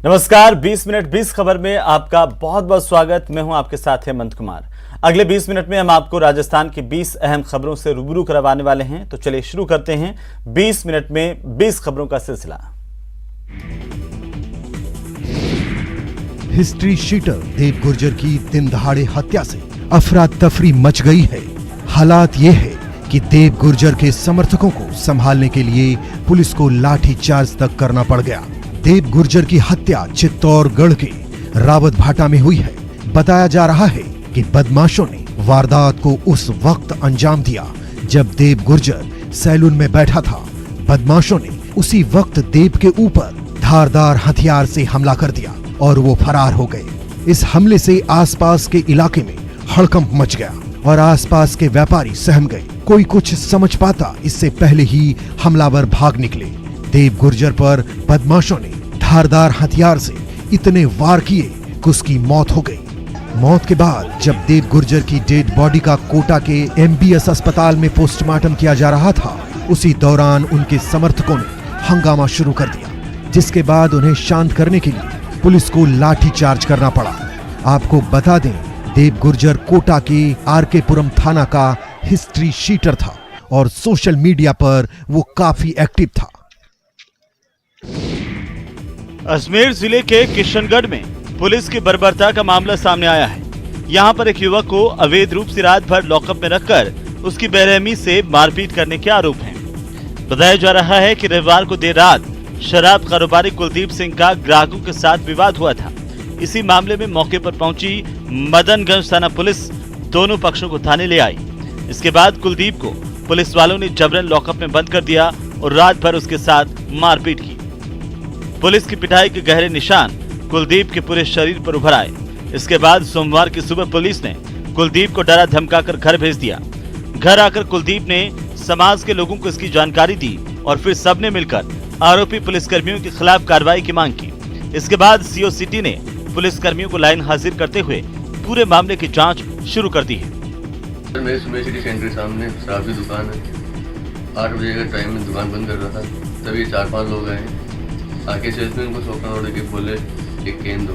नमस्कार, 20 मिनट 20 खबर में आपका बहुत बहुत स्वागत। मैं हूं आपके साथ हेमंत कुमार। अगले 20 मिनट में हम आपको राजस्थान की 20 अहम खबरों से रूबरू करवाने वाले हैं। तो चलिए शुरू करते हैं 20 मिनट में 20 खबरों का सिलसिला। हिस्ट्री शीटर देव गुर्जर की दिन दहाड़े हत्या से अफरा तफरी मच गई है। हालात ये है कि देव गुर्जर के समर्थकों को संभालने के लिए पुलिस को लाठीचार्ज तक करना पड़ गया। देव गुर्जर की हत्या चित्तौड़गढ़ के रावत भाटा में हुई है। बताया जा रहा है कि बदमाशों ने वारदात को उस वक्त अंजाम दिया जब देव गुर्जर सैलून में बैठा था। बदमाशों ने उसी वक्त देव के ऊपर धारदार हथियार से हमला कर दिया और वो फरार हो गए। इस हमले से आसपास के इलाके में हड़कंप मच गया और आसपास के व्यापारी सहम गए। कोई कुछ समझ पाता इससे पहले ही हमलावर भाग निकले। देव गुर्जर पर बदमाशों ने धारदार हथियार से इतने वार किए कि उसकी मौत हो गई। मौत के बाद जब देव गुर्जर की डेड बॉडी का कोटा के MBS अस्पताल में पोस्टमार्टम किया जा रहा था, उसी दौरान उनके समर्थकों ने हंगामा शुरू कर दिया, जिसके बाद उन्हें शांत करने के लिए पुलिस को लाठीचार्ज करना पड़ा। आपको बता दें, देव गुर्जर कोटा के RK-पुरम थाना का हिस्ट्री शीटर था और सोशल मीडिया पर वो काफी एक्टिव था। अजमेर जिले के किशनगढ़ में पुलिस की बर्बरता का मामला सामने आया है। यहाँ पर एक युवक को अवैध रूप से रात भर लॉकअप में रखकर उसकी बेरहमी से मारपीट करने के आरोप हैं। बताया जा रहा है कि रविवार को देर रात शराब कारोबारी कुलदीप सिंह का ग्राहकों के साथ विवाद हुआ था। इसी मामले में मौके पर पहुंची मदनगंज थाना पुलिस दोनों पक्षों को थाने ले आई। इसके बाद कुलदीप को पुलिस वालों ने जबरन लॉकअप में बंद कर दिया और रात भर उसके साथ मारपीट की। पुलिस की पिटाई के गहरे निशान कुलदीप के पूरे शरीर पर उभर आए। इसके बाद सोमवार की सुबह पुलिस ने कुलदीप को डरा धमकाकर घर भेज दिया। घर आकर कुलदीप ने समाज के लोगों को इसकी जानकारी दी और फिर सबने मिलकर आरोपी पुलिसकर्मियों के खिलाफ कार्रवाई की मांग की। इसके बाद CO सिटी ने पुलिसकर्मियों को लाइन हाजिर करते हुए पूरे मामले की जाँच शुरू कर दी है। मेरे सुबह सिटी सेंटर के सामने शराब की दुकान है। 8 बजे का टाइम में दुकान बंद कर रहा था, तभी 4-5 लोग आए। आके सेल्समैन को 100 का नोट देके बोले एक केन दो।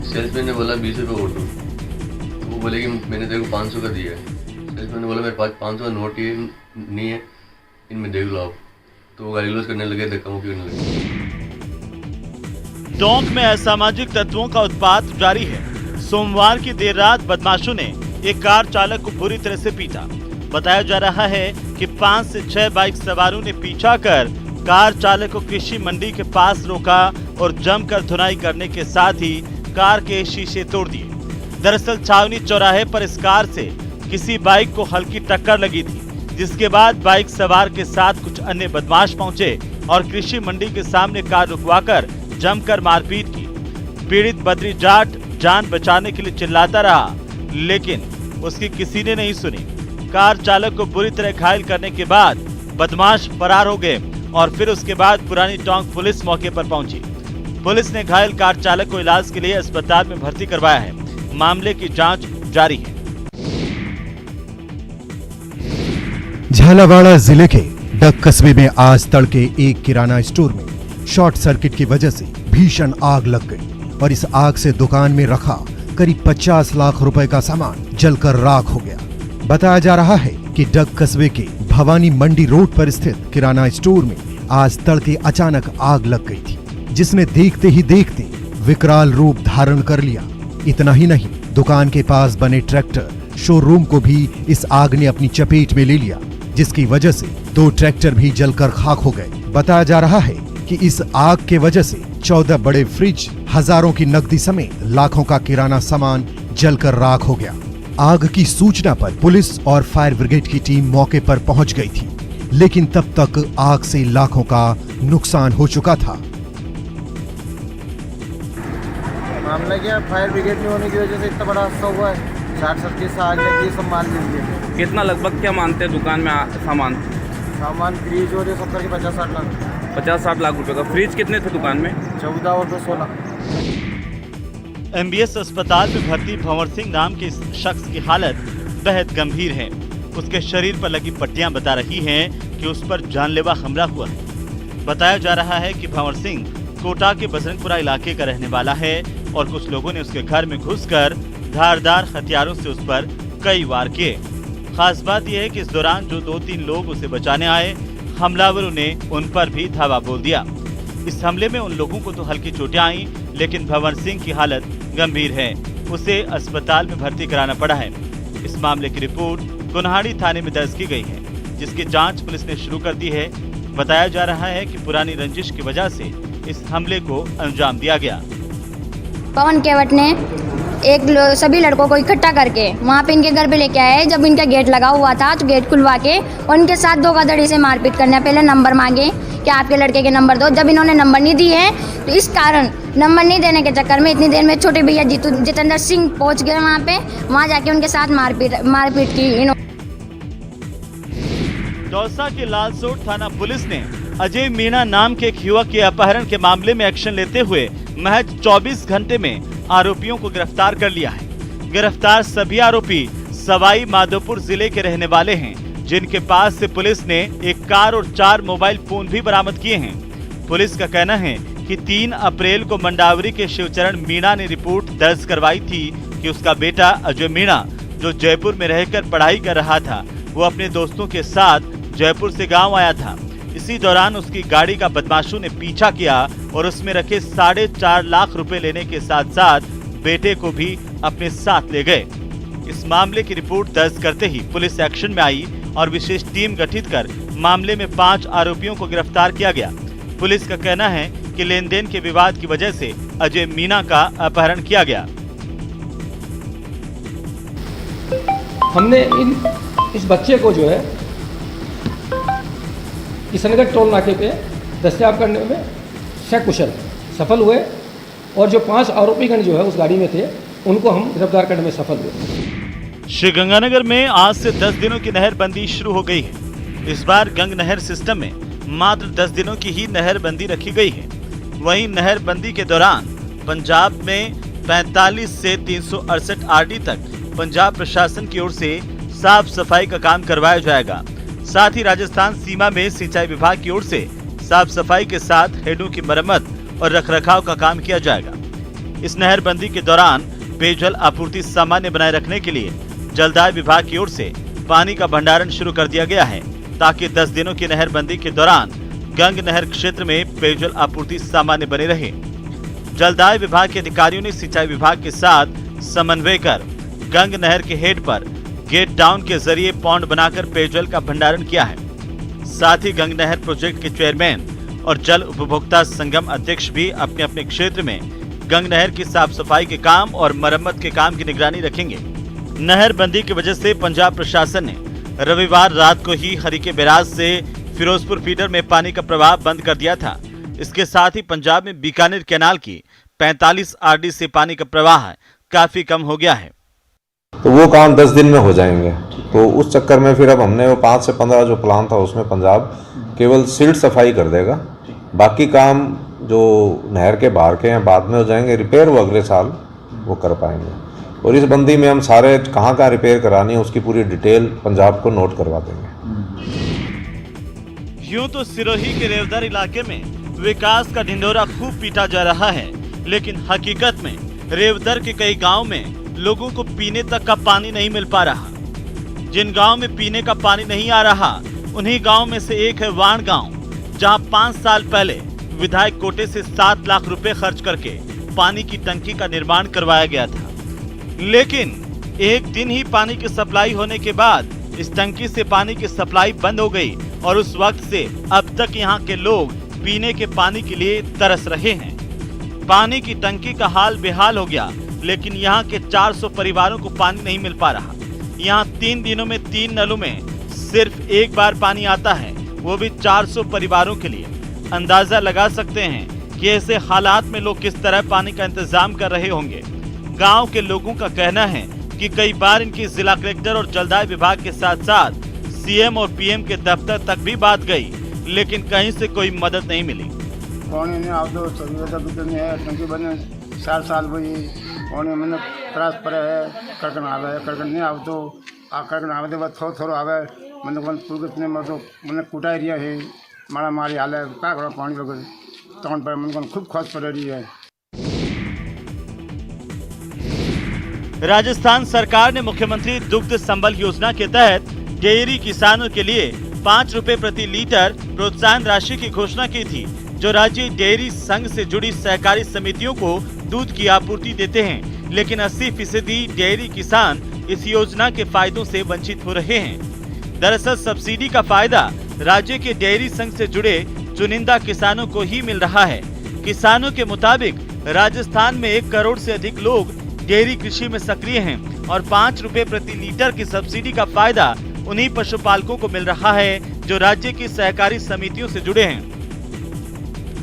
सेल्समैन ने बोला 20 रुपये और दो। तो वो बोले कि मैंने तेरे को 500 का दिया है। सेल्समैन ने बोला मेरे पास 500 का नोट ही नहीं है, इनमें देख लो आप। तो वो गाली गलौज करने लगे, धक्का मुक्की करने लगे। टोंक में असामाजिक तत्वों का उत्पात जारी है। सोमवार की देर रात बदमाशों ने एक कार चालक को बुरी तरह से पीटा। बताया जा रहा है कि 5 से 6 बाइक सवारों ने पीछा कर कार चालक को कृषि मंडी के पास रोका और जमकर धुनाई करने के साथ ही कार के शीशे तोड़ दिए। दरअसल छावनी चौराहे पर इस कार से किसी बाइक को हल्की टक्कर लगी थी, जिसके बाद बाइक सवार के साथ कुछ अन्य बदमाश पहुंचे और कृषि मंडी के सामने कार रुकवाकर जमकर मारपीट की। पीड़ित बद्री जाट जान बचाने के लिए चिल्लाता रहा, लेकिन उसकी किसी ने नहीं सुनी। कार चालक को बुरी तरह घायल करने के बाद बदमाश फरार हो गए और फिर उसके बाद पुरानी टोंक पुलिस मौके पर पहुंची। पुलिस ने घायल कार चालक को इलाज के लिए अस्पताल में भर्ती करवाया है। मामले की जांच जारी है। झालावाड़ जिले के डग कस्बे में आज तड़के एक किराना स्टोर में शॉर्ट सर्किट की वजह से भीषण आग लग गई और इस आग से दुकान में रखा करीब 50 लाख रुपए का सामान जलकर राख हो गया। बताया जा रहा है कि डग कस्बे के भवानी मंडी रोड पर स्थित किराना स्टोर में आज तड़के अचानक आग लग गई थी, जिसने देखते ही देखते विकराल रूप धारण कर लिया। इतना ही नहीं, दुकान के पास बने ट्रैक्टर शोरूम को भी इस आग ने अपनी चपेट में ले लिया, जिसकी वजह से 2 ट्रैक्टर भी जलकर खाक हो गए। बताया जा रहा है कि इस आग के वजह से 14 बड़े फ्रिज, हजारों की नकदी समेत लाखों का किराना सामान जलकर राख हो गया। आग की सूचना पर पुलिस और फायर ब्रिगेड की टीम मौके पर पहुंच गई थी, लेकिन तब तक आग से लाखों का नुकसान हो चुका था। मामला क्या, फायर ब्रिगेड नहीं होने की वजह से इतना बड़ा हादसा हुआ है। शॉर्ट सर्किट से आग लगी है, सब मान लीजिए। कितना लगभग क्या मानते हैं दुकान में सामान फ्रीज हो रहे 70 के 50-60 लाख 50-60 लाख रुपए का। फ्रिज कितने थे दुकान में? 14 और 2 16। MBS अस्पताल में भर्ती भंवर सिंह नाम के इस शख्स की हालत बेहद गंभीर है। उसके शरीर पर लगी पट्टियां बता रही हैं कि उस पर जानलेवा हमला हुआ है। बताया जा रहा है कि भंवर सिंह कोटा के बजरंगपुरा इलाके का रहने वाला है और कुछ लोगों ने उसके घर में घुसकर धारदार हथियारों से उस पर कई वार किए। खास बात यह है कि इस दौरान जो 2-3 लोग उसे बचाने आए, हमलावरों ने उन पर भी धावा बोल दिया। इस हमले में उन लोगों को तो हल्की चोटें आई, लेकिन भंवर सिंह की हालत गंभीर है। उसे अस्पताल में भर्ती कराना पड़ा है। इस मामले की रिपोर्ट कोन्हाड़ी थाने में दर्ज की गई है, जिसकी जांच पुलिस ने शुरू कर दी है। बताया जा रहा है कि पुरानी रंजिश की वजह से इस हमले को अंजाम दिया गया। पवन केवट ने सभी लड़कों को इकट्ठा करके वहाँ पे इनके घर पे लेके आए। जब इनका गेट लगा हुआ था तो गेट खुलवा के और इनके साथ धोखाधड़ी से मारपीट करने, पहले नंबर मांगे कि आपके लड़के के नंबर दो। जब इन्होंने नंबर नहीं दिए हैं तो इस कारण नंबर नहीं देने के चक्कर में इतनी देर में छोटे भैया जितेंद्र सिंह पहुँच गए वहाँ जाके उनके साथ मारपीट की। दौसा के लालसोट थाना पुलिस ने अजय मीणा नाम के एक युवक के अपहरण के मामले में एक्शन लेते हुए महज 24 घंटे में आरोपियों को गिरफ्तार कर लिया है। गिरफ्तार सभी आरोपी सवाई माधोपुर जिले के रहने वाले हैं, जिनके पास से पुलिस ने एक कार और 4 मोबाइल फोन भी बरामद किए हैं। पुलिस का कहना है कि 3 अप्रैल को मंडावरी के शिवचरण मीणा ने रिपोर्ट दर्ज करवाई थी कि उसका बेटा अजय मीणा, जो जयपुर में रहकर पढ़ाई कर रहा था, वो अपने दोस्तों के साथ जयपुर से गांव आया था। इसी दौरान उसकी गाड़ी का बदमाशों ने पीछा किया और उसमें रखे 4.5 लाख रुपए लेने के साथ साथ बेटे को भी अपने साथ ले गए। इस मामले की रिपोर्ट दर्ज करते ही पुलिस एक्शन में आई और विशेष टीम गठित कर मामले में 5 आरोपियों को गिरफ्तार किया गया। पुलिस का कहना है कि लेन देन के विवाद की वजह से अजय मीणा का अपहरण किया गया। हमने इस बच्चे को जो है किशनगढ़ टोल नाके पे दस्तयाब करने में सकुशल सफल हुए और जो 5 आरोपीगण जो है उस गाड़ी में थे उनको हम गिरफ्तार करने में सफल हुए। श्रीगंगानगर में आज से 10 दिनों की नहरबंदी शुरू हो गई है। इस बार गंग नहर सिस्टम में मात्र 10 दिनों की ही नहरबंदी रखी गई है। वहीं नहरबंदी के दौरान पंजाब में 45 से 368 आरडी तक पंजाब प्रशासन की ओर से साफ सफाई का काम करवाया जाएगा। साथ ही राजस्थान सीमा में सिंचाई विभाग की ओर से साफ सफाई के साथ हेडों की मरम्मत और रखरखाव का काम किया जाएगा। इस नहरबंदी के दौरान पेयजल आपूर्ति सामान्य बनाए रखने के लिए जलदाय विभाग की ओर से पानी का भंडारण शुरू कर दिया गया है, ताकि 10 दिनों की नहरबंदी के दौरान गंग नहर क्षेत्र में पेयजल आपूर्ति सामान्य बने रहे। जलदाय विभाग के अधिकारियों ने सिंचाई विभाग के साथ समन्वय कर गंग नहर के हेड पर गेट डाउन के जरिए पौंड बनाकर पेयजल का भंडारण किया है। साथ ही गंग नहर प्रोजेक्ट के चेयरमैन और जल उपभोक्ता संगम अध्यक्ष भी अपने अपने क्षेत्र में गंग नहर की साफ सफाई के काम और मरम्मत के काम की निगरानी रखेंगे। नहरबंदी की वजह से पंजाब प्रशासन ने रविवार रात को ही हरीके बैराज से फिरोजपुर फीडर में पानी का प्रवाह बंद कर दिया था। इसके साथ ही पंजाब में बीकानेर कैनाल की 45 आरडी से पानी का प्रवाह काफी कम हो गया है। तो वो काम 10 दिन में हो जाएंगे। तो उस चक्कर में फिर अब हमने वो 5 से 15 जो प्लान था उसमें पंजाब केवल सिल्ट सफाई कर देगा। बाकी काम जो नहर के बाहर के हैं बाद में हो जाएंगे, रिपेयर वो अगले साल वो कर पाएंगे। और इस बंदी में हम सारे कहाँ रिपेयर करानी है उसकी पूरी डिटेल पंजाब को नोट करवा देंगे। यूं तो सिरोही के रेवदर इलाके में विकास का ढिंढोरा खूब पीटा जा रहा है, लेकिन हकीकत में रेवदर के कई गाँव में लोगों को पीने तक का पानी नहीं मिल पा रहा। जिन गांव में पीने का पानी नहीं आ रहा, उन्हीं गांव में से एक है वाण गांव, जहां 5 साल पहले विधायक कोटे से 7 लाख रुपए खर्च करके पानी की टंकी का निर्माण करवाया गया था। लेकिन एक दिन ही पानी की सप्लाई होने के बाद इस टंकी से पानी की सप्लाई बंद हो गई और उस वक्त से अब तक यहाँ के लोग पीने के पानी के लिए तरस रहे हैं। पानी की टंकी का हाल बेहाल हो गया, लेकिन यहाँ के 400 परिवारों को पानी नहीं मिल पा रहा। यहाँ 3 दिनों में 3 नलों में सिर्फ एक बार पानी आता है, वो भी 400 परिवारों के लिए। अंदाजा लगा सकते हैं कि ऐसे हालात में लोग किस तरह पानी का इंतजाम कर रहे होंगे। गांव के लोगों का कहना है कि कई बार इनकी जिला कलेक्टर और जलदाय विभाग के साथ साथ सीएम और पीएम के दफ्तर तक भी बात गई, लेकिन कहीं से कोई मदद नहीं मिली। साल साल वही पानी मैंने त्रास पड़े है, करकन आवे करकन नहीं आव तो करकन आवे तो बस थोड़ा आवे मैंने पूरे कितने मतलब मैंने कुटा एरिया है मारा मारी हाल है क्या करो पानी वगैरह तौन पर मन खूब खोज पड़ रही है। राजस्थान सरकार ने मुख्यमंत्री दुग्ध संबल योजना के तहत डेयरी किसानों के लिए 5 रुपए प्रति लीटर प्रोत्साहन राशि की घोषणा की थी, जो राज्य डेयरी संघ से जुड़ी सहकारी समितियों को दूध की आपूर्ति देते हैं। लेकिन 80% डेयरी किसान इस योजना के फायदों से वंचित हो रहे हैं। दरअसल सब्सिडी का फायदा राज्य के डेयरी संघ से जुड़े चुनिंदा किसानों को ही मिल रहा है। किसानों के मुताबिक राजस्थान में 1 करोड़ से अधिक लोग डेयरी कृषि में सक्रिय हैं और 5 रुपए प्रति लीटर की सब्सिडी का फायदा उन्हीं पशुपालकों को मिल रहा है जो राज्य की सहकारी समितियों से जुड़े हैं।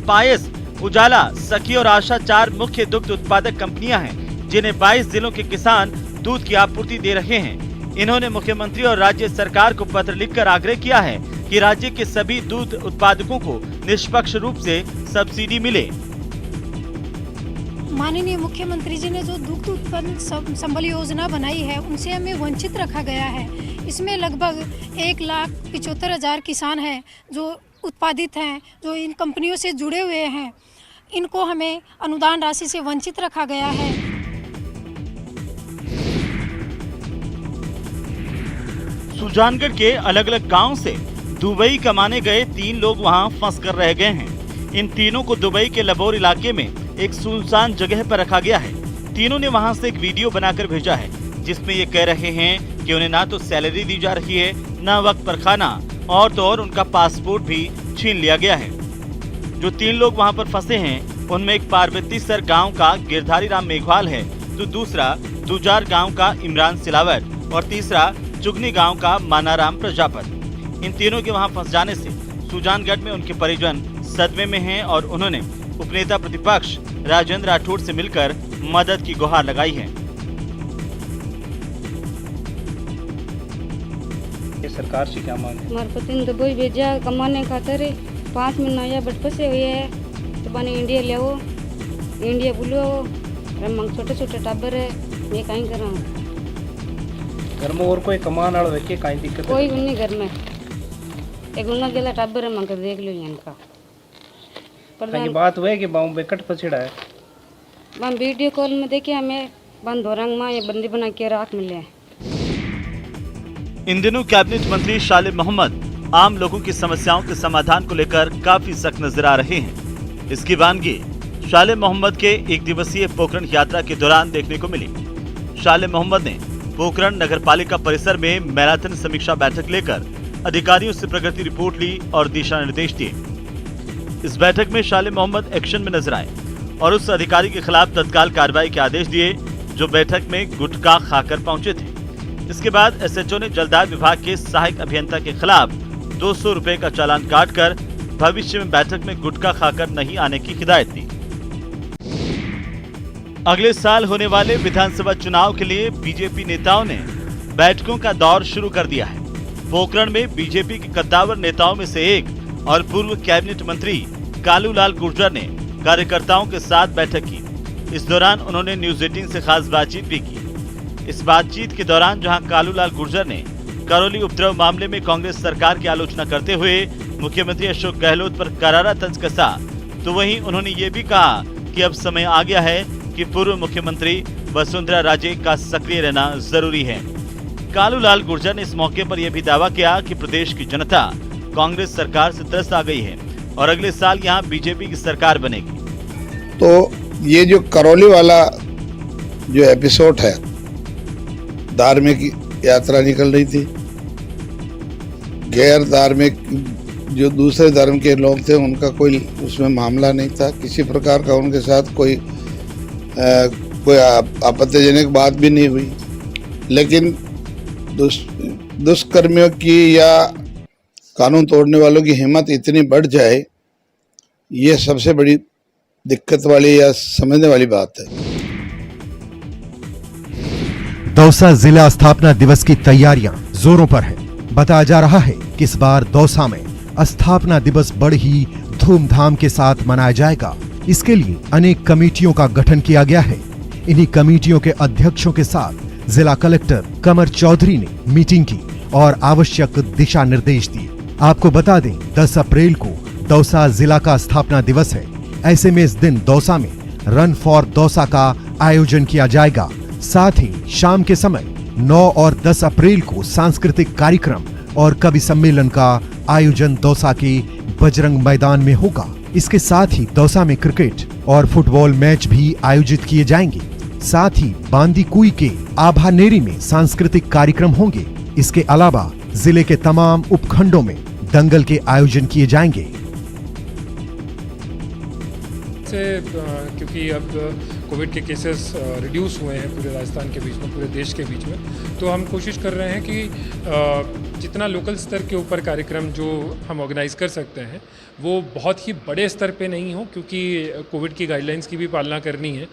पायस, उजाला, सखी और आशा 4 मुख्य दुग्ध उत्पादक कंपनियां हैं, जिन्हें 22 जिलों के किसान दूध की आपूर्ति दे रहे हैं। इन्होंने मुख्यमंत्री और राज्य सरकार को पत्र लिखकर आग्रह किया है कि राज्य के सभी दूध उत्पादकों को निष्पक्ष रूप से सब्सिडी मिले। माननीय मुख्यमंत्री जी ने जो दुग्ध उत्पादन संबल योजना बनाई है, उनसे हमें वंचित रखा गया है। इसमें लगभग 1,75,000 किसान हैं जो उत्पादित हैं, जो इन कंपनियों से जुड़े हुए हैं। इनको हमें अनुदान राशि से वंचित रखा गया है। सुजानगढ़ के अलग अलग गांव से दुबई कमाने गए 3 लोग वहां फंस कर रह गए हैं। इन तीनों को दुबई के लबोर इलाके में एक सुनसान जगह पर रखा गया है। तीनों ने वहां से एक वीडियो बनाकर भेजा है, जिसमें ये कह रहे हैं कि उन्हें ना तो सैलरी दी जा रही है, ना वक्त पर खाना, और तो और उनका पासपोर्ट भी छीन लिया गया है। जो 3 लोग वहां पर फंसे हैं, उनमें एक पार्वतीसर गांव का गिरधारी राम मेघवाल है, तो दूसरा दुजार गांव का इमरान सिलावट और तीसरा चुगनी गांव का मानाराम प्रजापत। इन तीनों के वहां फंस जाने से सुजानगढ़ में उनके परिजन सदमे में हैं और उन्होंने उपनेता प्रतिपक्ष राजेंद्र राठौड़ से मिलकर मदद की गुहार लगाई है। ये सरकार से क्या मांग है? हमारे पति ने दुबई भेजा कमाने खातिर, 5 महीना या बट फंसे हुए है। तो बने इंडिया ले आओ, इंडिया बुलाओ, मंग छोटे छोटे टाबर है, मैं कहीं करा। घर में और कोई कमान वाला व्यक्ति कहीं दिक्कत? कोई नहीं घर में, एक उन्ना गेला टाबर है, मंग देख लो इनका। कहीं बात हुई कि बाऊ बेकट पछड़ा है? हम वीडियो कॉल में देखे, हमें बंद हो रंग में ये बंदी बना के राख मिले। इन दिनों कैबिनेट मंत्री शाले मोहम्मद आम लोगों की समस्याओं के समाधान को लेकर काफी सख्त नजर आ रहे हैं। इसकी वानगी शाले मोहम्मद के 1 दिवसीय पोखरण यात्रा के दौरान देखने को मिली। शाले मोहम्मद ने पोखरण नगरपालिका परिसर में मैराथन समीक्षा बैठक लेकर अधिकारियों से प्रगति रिपोर्ट ली और दिशा निर्देश दिए। इस बैठक में शाले मोहम्मद एक्शन में नजर आए और उस अधिकारी के खिलाफ तत्काल कार्रवाई के आदेश दिए जो बैठक में गुटखा खाकर पहुंचे थे। इसके बाद एसएचओ ने जलदाय विभाग के सहायक अभियंता के खिलाफ 200 रुपए का चालान काटकर भविष्य में बैठक में गुटखा खाकर नहीं आने की हिदायत दी। अगले साल होने वाले विधानसभा चुनाव के लिए बीजेपी नेताओं ने बैठकों का दौर शुरू कर दिया है। पोखरण में बीजेपी के कद्दावर नेताओं में से एक और पूर्व कैबिनेट मंत्री कालूलाल गुर्जर ने कार्यकर्ताओं के साथ बैठक की। इस दौरान उन्होंने न्यूज 18 से खास बातचीत भी की। इस बातचीत के दौरान जहां कालूलाल गुर्जर ने करौली उपद्रव मामले में कांग्रेस सरकार की आलोचना करते हुए मुख्यमंत्री अशोक गहलोत पर करारा तंज कसा, तो वहीं उन्होंने ये भी कहा कि अब समय आ गया है कि पूर्व मुख्यमंत्री वसुंधरा राजे का सक्रिय रहना जरूरी है। कालूलाल गुर्जर ने इस मौके पर यह भी दावा किया कि प्रदेश की जनता कांग्रेस सरकार से त्रस्त आ गई है और अगले साल यहां बीजेपी की सरकार बनेगी। तो ये जो करौली वाला जो एपिसोड है, धार्मिक यात्रा निकल रही थी, गैर धार्मिक जो दूसरे धर्म के लोग थे उनका कोई उसमें मामला नहीं था, किसी प्रकार का उनके साथ कोई आपत्तिजनक बात भी नहीं हुई। लेकिन दुष्कर्मियों की या कानून तोड़ने वालों की हिम्मत इतनी बढ़ जाए, ये सबसे बड़ी दिक्कत वाली या समझने वाली बात है। दौसा जिला स्थापना दिवस की तैयारियां जोरों पर है। बताया जा रहा है कि इस बार दौसा में स्थापना दिवस बड़ी ही धूमधाम के साथ मनाया जाएगा। इसके लिए अनेक कमेटियों का गठन किया गया है। इन्हीं कमेटियों के अध्यक्षों के साथ जिला कलेक्टर कमर चौधरी ने मीटिंग की और आवश्यक दिशा निर्देश दिए। आपको बता दें, 10 अप्रैल को दौसा जिला का स्थापना दिवस है। ऐसे में इस दिन दौसा में रन फॉर दौसा का आयोजन किया जाएगा। साथ ही शाम के समय 9 और 10 अप्रैल को सांस्कृतिक कार्यक्रम और कवि सम्मेलन का आयोजन दौसा के बजरंग मैदान में होगा। इसके साथ ही दौसा में क्रिकेट और फुटबॉल मैच भी आयोजित किए जाएंगे। साथ ही बांदीकुई के आभानेरी में सांस्कृतिक कार्यक्रम होंगे। इसके अलावा जिले के तमाम उपखंडों में दंगल के आयोजन किए जाएंगे। क्योंकि अब कोविड के केसेस रिड्यूस हुए हैं पूरे राजस्थान के बीच में, पूरे देश के बीच में, तो हम कोशिश कर रहे हैं कि जितना लोकल स्तर के ऊपर कार्यक्रम जो हम ऑर्गेनाइज कर सकते हैं वो बहुत ही बड़े स्तर पे नहीं हो, क्योंकि कोविड की गाइडलाइंस की भी पालना करनी है।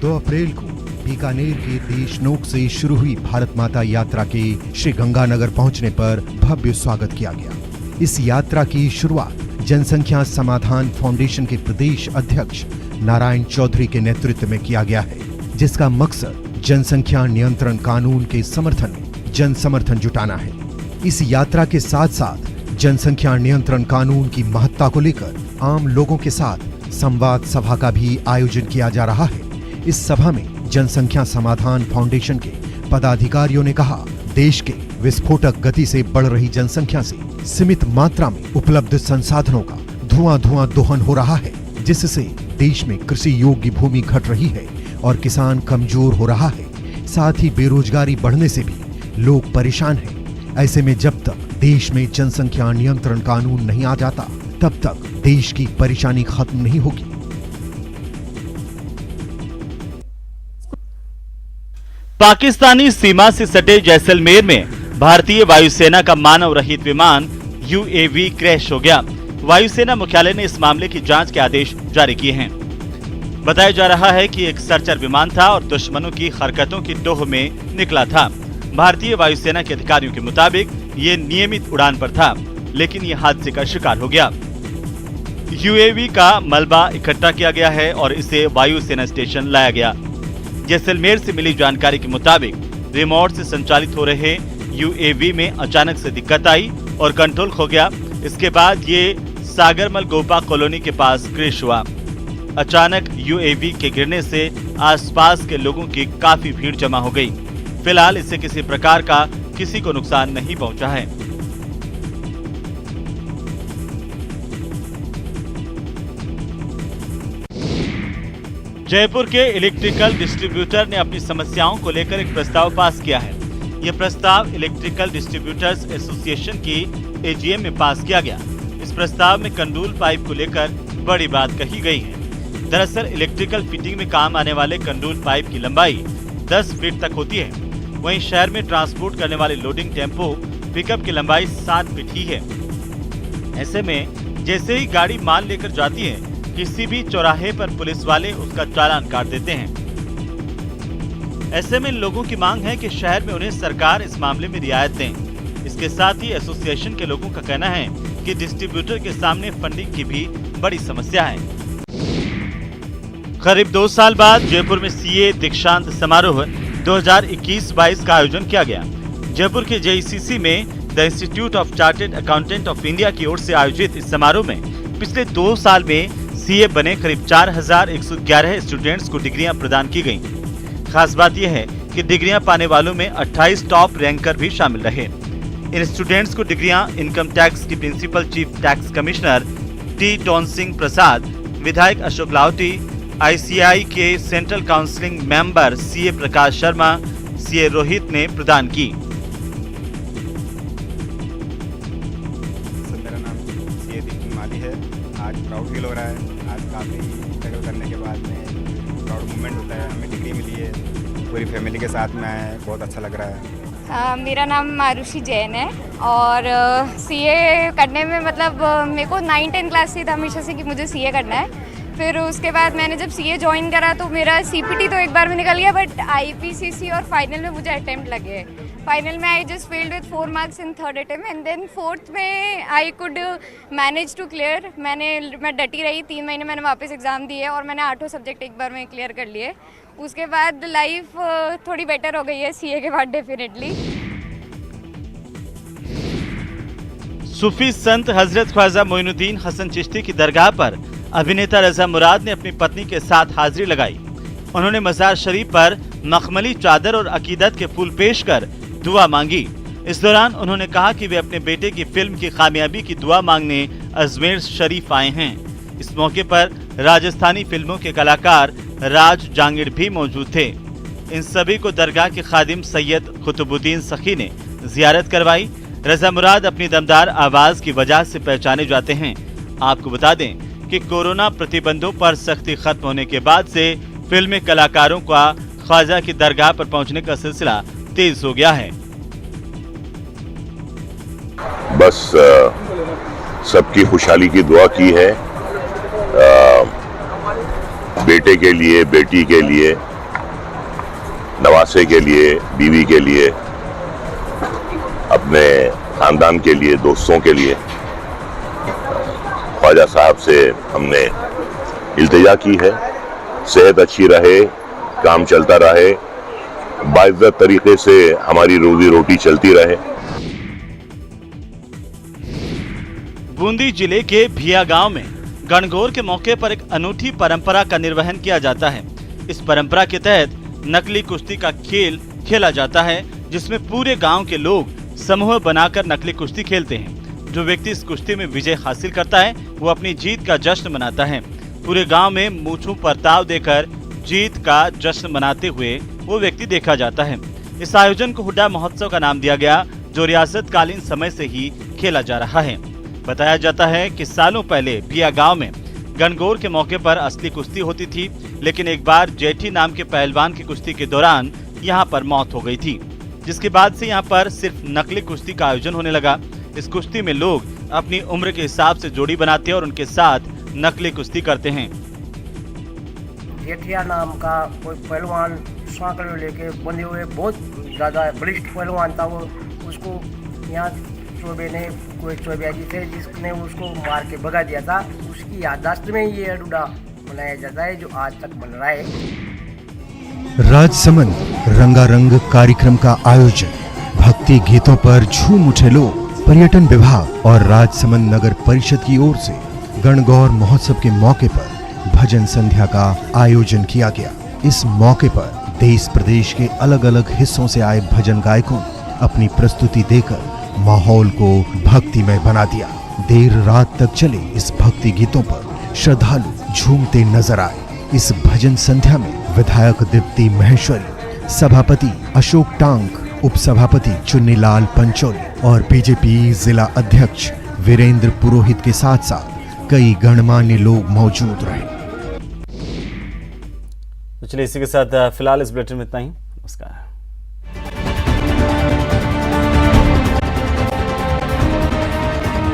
2 अप्रैल को बीकानेर के देशनोक से शुरू हुई भारत माता यात्रा के श्री गंगानगर पहुंचने पर भव्य स्वागत किया गया। इस यात्रा की शुरुआत जनसंख्या समाधान फाउंडेशन के प्रदेश अध्यक्ष नारायण चौधरी के नेतृत्व में किया गया है, जिसका मकसद जनसंख्या नियंत्रण कानून के समर्थन में जन समर्थन जुटाना है। इस यात्रा के साथ साथ जनसंख्या नियंत्रण कानून की महत्ता को लेकर आम लोगों के साथ संवाद सभा का भी आयोजन किया जा रहा है। इस सभा में जनसंख्या समाधान फाउंडेशन के पदाधिकारियों ने कहा, देश के विस्फोटक गति से बढ़ रही जनसंख्या से सीमित मात्रा में उपलब्ध संसाधनों का धुआं दोहन हो रहा है, जिससे देश में कृषि योग्य भूमि घट रही है और किसान कमजोर हो रहा है। साथ ही बेरोजगारी बढ़ने से भी लोग परेशान हैं। ऐसे में जब तक देश में जनसंख्या नियंत्रण कानून नहीं आ जाता, तब तक देश की परेशानी खत्म नहीं होगी। पाकिस्तानी सीमा से सटे जैसलमेर में भारतीय वायुसेना का मानव रहित विमान UAV क्रैश हो गया। वायुसेना मुख्यालय ने इस मामले की जांच के आदेश जारी किए हैं। बताया जा रहा है कि एक सर्चर विमान था और दुश्मनों की हरकतों की टोह में निकला था। भारतीय वायुसेना के अधिकारियों के मुताबिक ये नियमित उड़ान पर था, लेकिन ये हादसे का शिकार हो गया। UAV का मलबा इकट्ठा किया गया है और इसे वायुसेना स्टेशन लाया गया। जैसलमेर से मिली जानकारी के मुताबिक रिमोट से संचालित हो रहे UAV में अचानक से दिक्कत आई और कंट्रोल खो गया। इसके बाद ये सागरमल गोपा कॉलोनी के पास क्रैश हुआ। अचानक UAV के गिरने से आसपास के लोगों की काफी भीड़ जमा हो गई। फिलहाल इससे किसी प्रकार का किसी को नुकसान नहीं पहुंचा है। जयपुर के इलेक्ट्रिकल डिस्ट्रीब्यूटर ने अपनी समस्याओं को लेकर एक प्रस्ताव पास किया है। यह प्रस्ताव इलेक्ट्रिकल डिस्ट्रीब्यूटर्स एसोसिएशन की AGM में पास किया गया। इस प्रस्ताव में कंडूल पाइप को लेकर बड़ी बात कही गई है। दरअसल इलेक्ट्रिकल फिटिंग में काम आने वाले कंडूल पाइप की लंबाई 10 फीट तक होती है। वहीं शहर में ट्रांसपोर्ट करने वाले लोडिंग टेम्पो पिकअप की लंबाई 7 फीट ही है। ऐसे में जैसे ही गाड़ी माल लेकर जाती है, किसी भी चौराहे पर पुलिस वाले उसका चालान काट देते हैं। ऐसे में लोगों की मांग है कि शहर में उन्हें सरकार इस मामले में रियायत दें। इसके साथ ही एसोसिएशन के लोगों का कहना है कि डिस्ट्रीब्यूटर के सामने फंडिंग की भी बड़ी समस्या है। करीब 2 साल बाद जयपुर में CA दीक्षांत समारोह 2021-22 का आयोजन किया गया। जयपुर के JECC में the institute of chartered accountant of India की ओर से आयोजित इस समारोह में पिछले 2 साल में CA बने करीब 4111 स्टूडेंट्स को डिग्रियां प्रदान की गईं। खास बात यह है कि डिग्रियां पाने वालों में 28 टॉप रैंकर भी शामिल रहे। इन स्टूडेंट्स को डिग्रियां इनकम टैक्स की principal chief tax commissioner T. Ton Singh Prasad, विधायक अशोक लाहौटी, ICI के central counselling member CA Prakash Sharma, CA Rohit ने प्रदान की। मेरा नाम CA दीपक माली है। आज प्राउड फील हो रहा है। आज काफ़ी स्ट्रगल करने के बाद में प्राउड मोमेंट होता है। हमें डिग्री मिली है, पूरी फैमिली के साथ में बहुत अच्छा लग रहा है। मेरा नाम मारुषि जैन है और CA करने में मतलब मेरे को 9-10 क्लास से था हमेशा से कि मुझे CA करना है। फिर उसके बाद मैंने जब CA ज्वाइन करा तो मेरा CPT तो एक बार में निकल गया, बट IPCC और फाइनल में मुझे अटेम्प्ट लगे। फाइनल में I just failed with 4 marks in 3rd attempt and then 4th में I could manage to clear. मैं डटी रही, 3 महीने मैंने वापस एग्ज़ाम दिए और मैंने 8 सब्जेक्ट एक बार में क्लियर कर लिए। उसके बाद लाइफ थोड़ी बेटर हो गई है CA के बाद डेफिनेटली। सूफी संत हजरत ख्वाजा मोइनुद्दीन हसन चिश्ती की दरगाह पर अभिनेता रजा मुराद ने अपनी पत्नी के साथ हाजिरी लगाई। उन्होंने मजार शरीफ पर मखमली चादर और अकीदत के फूल पेश कर दुआ मांगी। इस दौरान उन्होंने कहा कि वे अपने बेटे की फिल्म की कामयाबी की दुआ मांगने अजमेर शरीफ आए हैं। इस मौके पर राजस्थानी फिल्मों के कलाकार राज जांगिड़ भी मौजूद थे। इन सभी को दरगाह के खादिम सैयद कुतुबुद्दीन सखी ने जियारत करवाई। रजा मुराद अपनी दमदार आवाज की वजह से पहचाने जाते हैं। आपको बता दें कि कोरोना प्रतिबंधों पर सख्ती खत्म होने के बाद से फिल्मी कलाकारों का ख्वाजा की दरगाह पर पहुंचने का सिलसिला तेज हो गया है। बस सबकी खुशहाली की दुआ की है, बेटे के लिए, बेटी के लिए, नवासे के लिए, बीवी के लिए, अपने खानदान के लिए, दोस्तों के लिए। ख्वाजा साहब से हमने इल्तिजा की है, सेहत अच्छी रहे, काम चलता रहे, बाइज्जत तरीके से हमारी रोजी रोटी चलती रहे। बूंदी जिले के भिया गांव में गणगौर के मौके पर एक अनूठी परंपरा का निर्वहन किया जाता है। इस परंपरा के तहत नकली कुश्ती का खेल खेला जाता है, जिसमें पूरे गांव के लोग समूह बनाकर नकली कुश्ती खेलते हैं। जो व्यक्ति इस कुश्ती में विजय हासिल करता है वो अपनी जीत का जश्न मनाता है। पूरे गांव में मूंछों पर ताव देकर जीत का जश्न मनाते हुए वो व्यक्ति देखा जाता है। इस आयोजन को हुड्डा महोत्सव का नाम दिया गया, जो रियासतकालीन समय से ही खेला जा रहा है। बताया जाता है कि सालों पहले भिया गांव में गणगौर के मौके पर असली कुश्ती होती थी, लेकिन एक बार जेठी नाम के पहलवान की कुश्ती के दौरान यहां पर मौत हो गई थी, जिसके बाद से यहां पर सिर्फ नकली कुश्ती का आयोजन होने लगा। इस कुश्ती में लोग अपनी उम्र के हिसाब से जोड़ी बनाते हैं और उनके साथ नकली कुश्ती करते हैं। जेठिया नाम का कोई पहलवान सांकड़े लेके बंधे हुए बहुत ज़्यादा बलिष्ठ पहलवान था। वो उसको यहाँ चौबे ने कोई चौबियाजी थे जिसने उसको मार के भगा दिया था। उसकी याददाश्त में ये अडूडा मनाया जाता है, जो आज तक बन रहा है। राजसमंद रंगारंग कार्यक्रम का आयोजन, भक्ति गीतों पर झूम उठे लोग। पर्यटन विभाग और राजसमंद नगर परिषद की ओर से गणगौर महोत्सव के मौके पर भजन संध्या का आयोजन किया गया। इस मौके पर देश प्रदेश के अलग अलग हिस्सों से आए भजन गायकों ने अपनी प्रस्तुति देकर माहौल को भक्तिमय बना दिया। देर रात तक चले इस भक्ति गीतों पर श्रद्धालु झूमते नजर आए। इस भजन संध्या में विधायक दीप्ति महेश्वरी, सभापति अशोक टांक, उपसभापति चुन्नीलाल पंचोली और बीजेपी जिला अध्यक्ष वीरेंद्र पुरोहित के साथ साथ कई गणमान्य लोग मौजूद रहे। तो चलिए इसी के साथ फिलहाल इस बुलेटिन में इतना ही। नमस्कार।